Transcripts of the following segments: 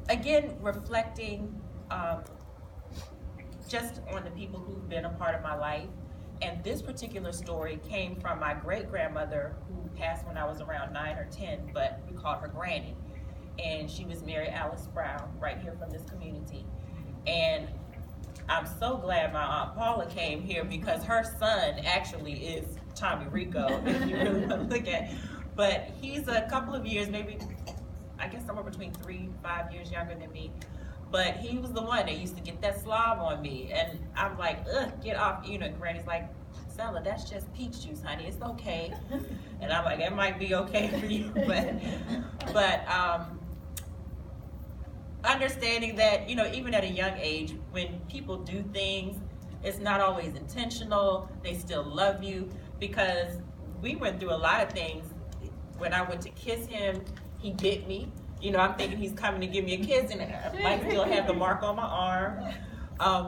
again, reflecting just on the people who've been a part of my life. And this particular story came from my great-grandmother, who passed when I was around 9 or 10, but we called her Granny. And she was Mary Alice Brown, right here from this community. And I'm so glad my Aunt Paula came here, because her son actually is Tommy Rico, if you really want to look at it. But he's a couple of years, maybe, I guess somewhere between 3 and 5 years younger than me. But he was the one that used to get that slob on me. And I'm like, ugh, get off. You know, Granny's like, Stella, that's just peach juice, honey. It's okay. And I'm like, it might be okay for you. But understanding that, you know, even at a young age, when people do things, it's not always intentional. They still love you, because we went through a lot of things. When I went to kiss him, he bit me. You know, I'm thinking he's coming to give me a kiss, and I might still have the mark on my arm.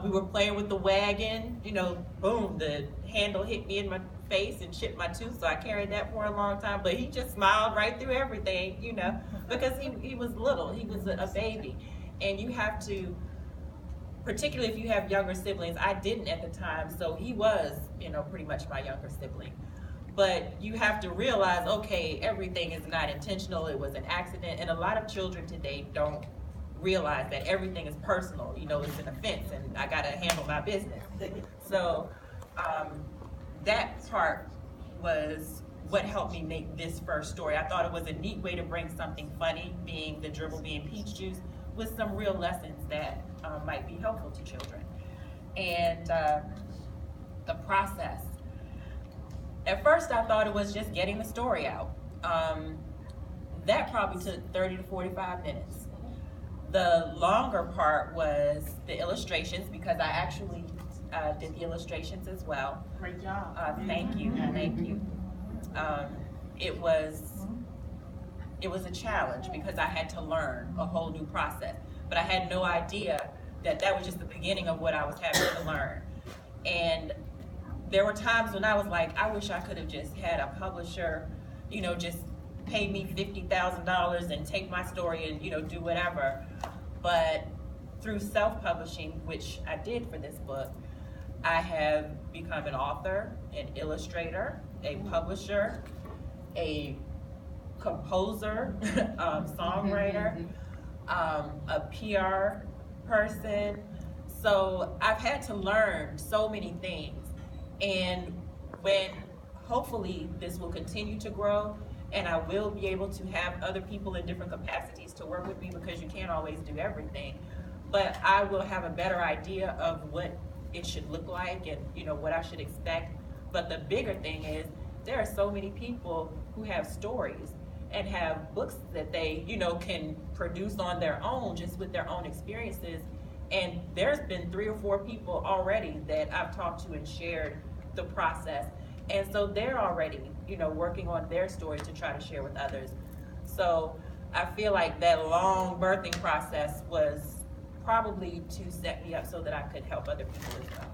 We were playing with the wagon. You know, boom, the handle hit me in my face and chipped my tooth, so I carried that for a long time. But he just smiled right through everything, you know, because he was little. He was a baby. And you have to, particularly if you have younger siblings, I didn't at the time, so he was, you know, pretty much my younger sibling. But you have to realize, okay, everything is not intentional, it was an accident. And a lot of children today don't realize that everything is personal. You know, it's an offense and I gotta handle my business. So that part was what helped me make this first story. I thought it was a neat way to bring something funny, being the dribble being peach juice, with some real lessons that might be helpful to children. And the process. At first I thought it was just getting the story out. That probably took 30 to 45 minutes. The longer part was the illustrations, because I actually did the illustrations as well. Great job. Thank you, thank you. It was a challenge, because I had to learn a whole new process. But I had no idea that that was just the beginning of what I was having to learn. And there were times when I was like, I wish I could have just had a publisher, you know, just pay me $50,000 and take my story and, you know, do whatever. But through self-publishing, which I did for this book, I have become an author, an illustrator, a publisher, a composer, songwriter, a PR person. So I've had to learn so many things. And when hopefully this will continue to grow, and I will be able to have other people in different capacities to work with me, because you can't always do everything, but I will have a better idea of what it should look like and, you know, what I should expect. But the bigger thing is, there are so many people who have stories and have books that they, you know, can produce on their own, just with their own experiences. And there's been 3 or 4 people already that I've talked to and shared the process. And so they're already, you know, working on their story to try to share with others. So I feel like that long birthing process was probably to set me up so that I could help other people as well.